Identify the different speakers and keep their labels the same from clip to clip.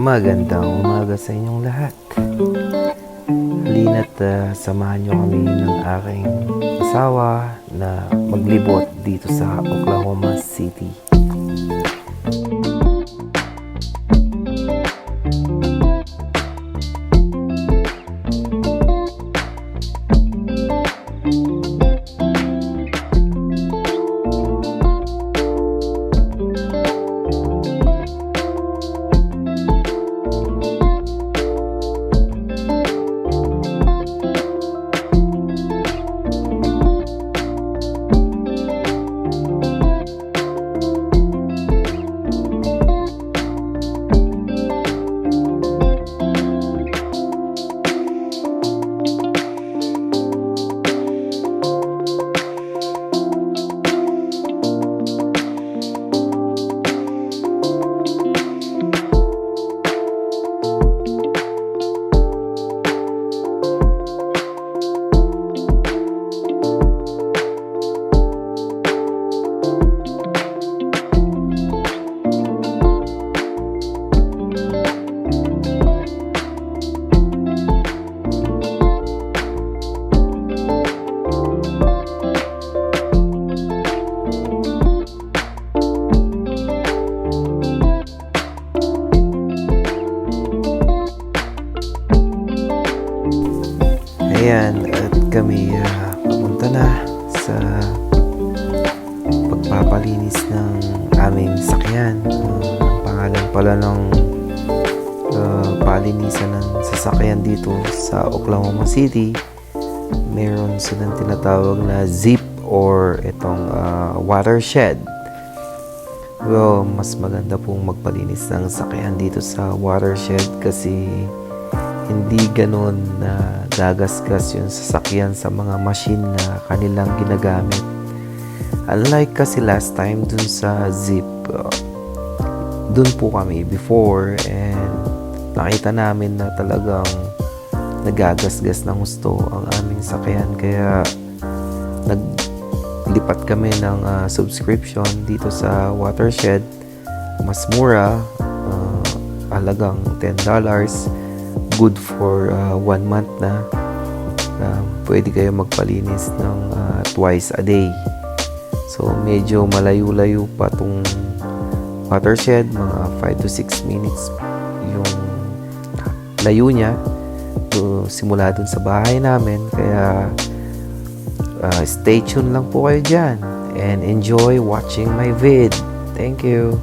Speaker 1: Magandang umaga sa inyong lahat. Halina't samahan nyo kami ng aking asawa na maglibot dito sa Oklahoma City. Ayan, at kami papunta na sa pagpapalinis ng aming sakyan. Ang pangalan pala ng palinisan ng sasakyan dito sa Oklahoma City, meron silang tinatawag na ZIP or itong watershed. Well, mas maganda pong magpalinis ng sakyan dito sa watershed kasi hindi ganon na gagasgas yung sasakyan sa mga machine na kanilang ginagamit. Unlike kasi last time dun sa ZIP, dun po kami before and nakita namin na talagang nagagasgas ng gusto ang aming sakyan, kaya naglipat kami ng subscription dito sa watershed. Mas mura, halagang $10, good for 1 month na. Pwede kayo magpalinis ng twice a day. So medyo malayo-layo pa tong watershed, mga 5 to 6 minutes yung layo niya simula dun sa bahay namin, kaya stay tuned lang po kayo dyan and enjoy watching my vid. Thank you.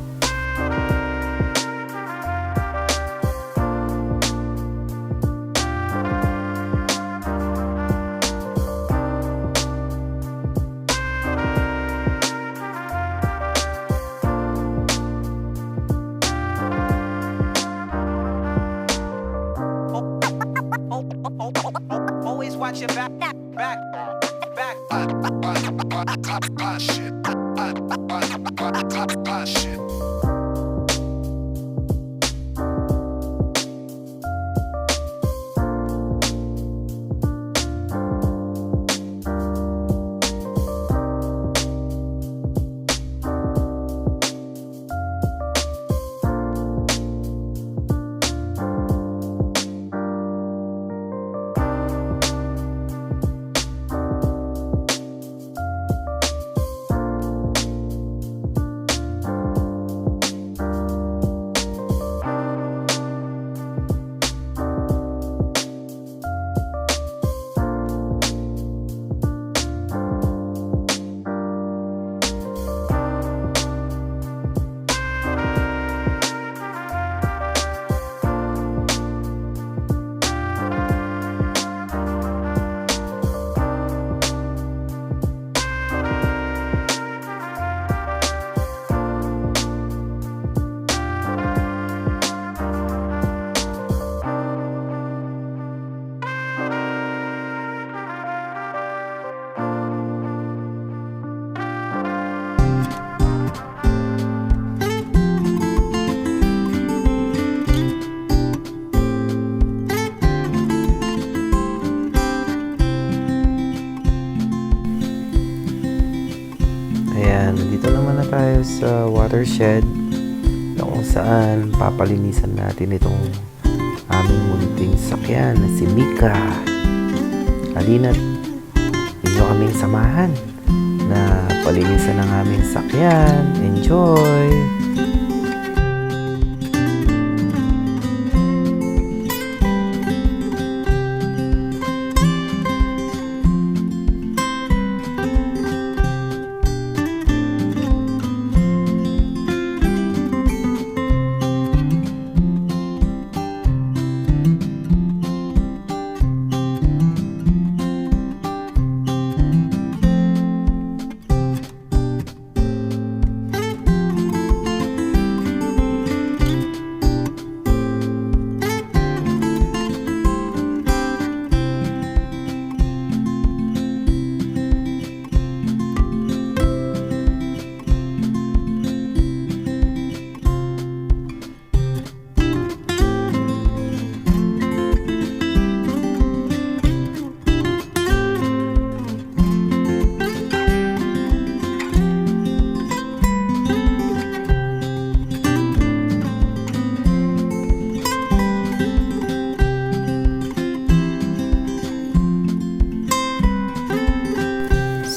Speaker 2: Always watch your back. Shit. Shit. Ayan, nandito naman na tayo sa watershed kung
Speaker 1: saan papalinisan natin itong aming munting sakyan na si Mika. Halina't inyo kaming samahan na palinisan ng aming sakyan. Enjoy!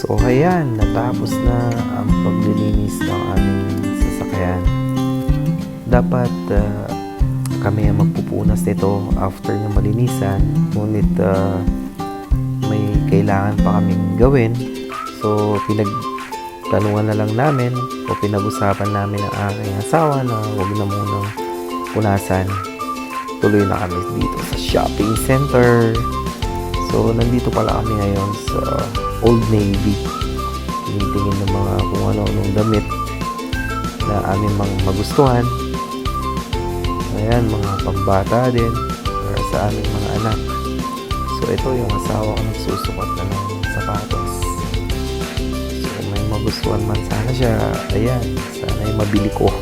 Speaker 1: So ayan, natapos na ang paglilinis ng aming sasakyan. Dapat kami ang magpupunas nito after ng malinisan. Ngunit may kailangan pa kaming gawin. So pinagtanungan na lang namin o pinag-usapan namin ng aking asawa na huwag na munang punasan. Tuloy na kami dito sa shopping center. So nandito pala kami ngayon sa Old Navy. Tinitingin ng mga kung ano-anong damit na aming mga magustuhan. Ayan, mga pambata din para sa aming mga anak. So ito yung asawa ko nagsusukat na ng sapatos. So kung may magustuhan man sana siya, ayan, sana ay mabili ko.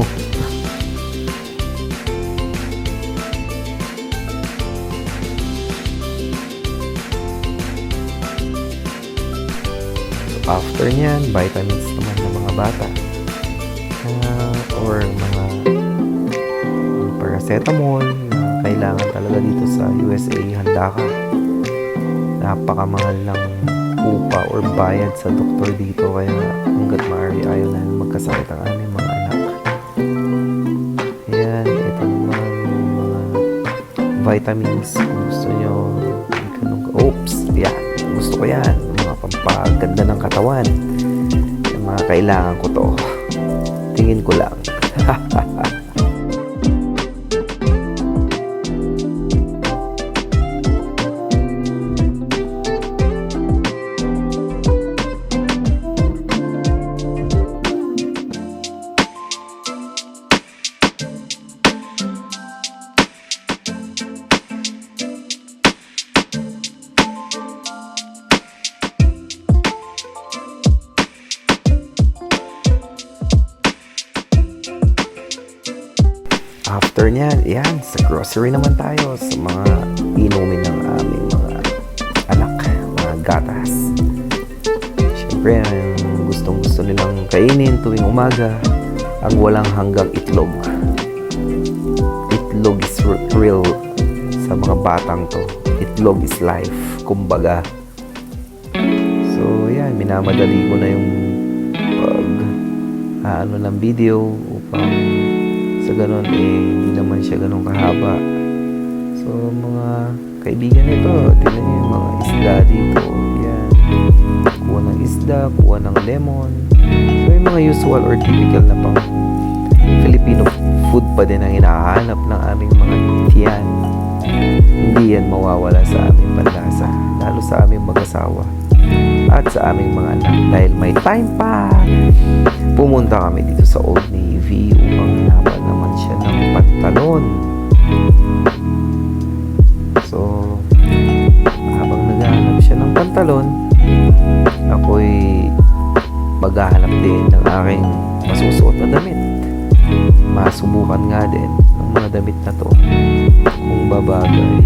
Speaker 1: After nyan, vitamins naman ng mga bata or mga paracetamol na kailangan talaga dito sa USA. Handa ka, napakamahal ng upa or bayad sa doktor dito, kaya hanggat maaari ayaw na magkasakit ang aming mga anak. Ayan, ito naman yung mga vitamins kung gusto nyo. Oops, yan, gusto ko yan, mga pampaganda ng katawan. Yung mga kailangan ko to, tingin ko lang. After nyan, yan, sa grocery naman tayo sa mga inumin ng aming mga anak, mga gatas. Siyempre, ang gustong-gusto nilang kainin tuwing umaga, ang walang hanggang itlog. Itlog is real sa mga batang to. Itlog is life, kumbaga. So, yan, minamadali ko na yung ng video upang sa ganun, hindi naman siya ganun kahaba. So, mga kaibigan nito, tingnan niyo yung mga isda dito. Yan. Kuha ng isda, kuha ng lemon. So, yung mga usual or typical na pang Filipino food pa din ang hinahanap ng aming mga tiyan. Hindi yan mawawala sa aming panlasa, lalo sa aming mag-asawa at sa aming mga anak. Dahil may time pa, pumunta kami dito sa Old Navy upang hinapan naman siya ng pantalon. So, habang naghahanap siya ng pantalon, ako'y maghahanap din ng aking masusuot na damit. Masubukan nga din ng mga damit na to kung babagay.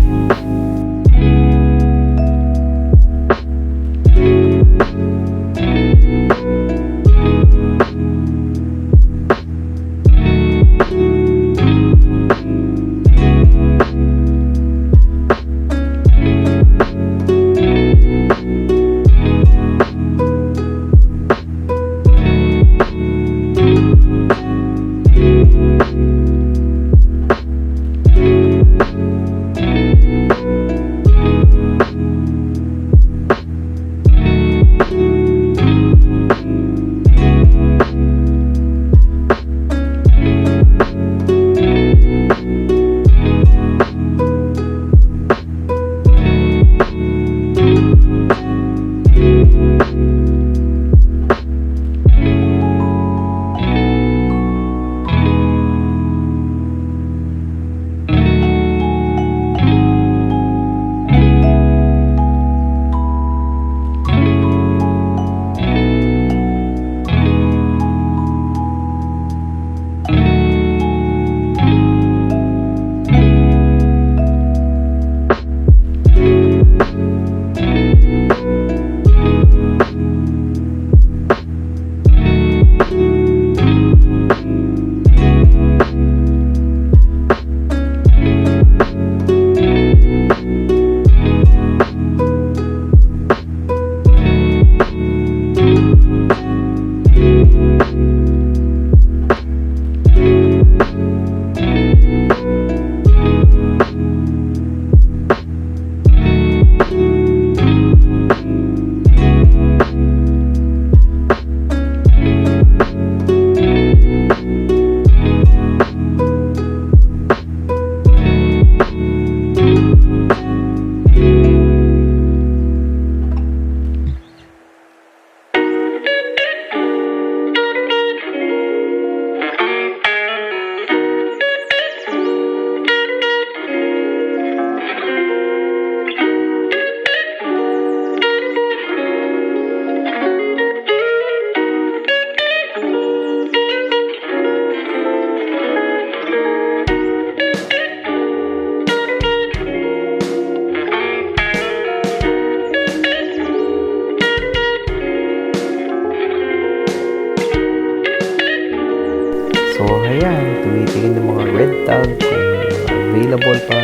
Speaker 1: So, ayan, tumitingin ng mga red tag kung available pa.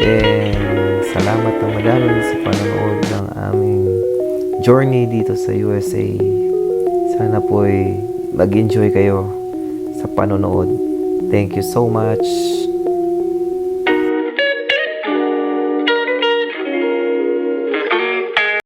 Speaker 1: And salamat ng madami sa panonood ng aming journey dito sa USA. Sana po'y mag-enjoy kayo sa panonood. Thank you so much.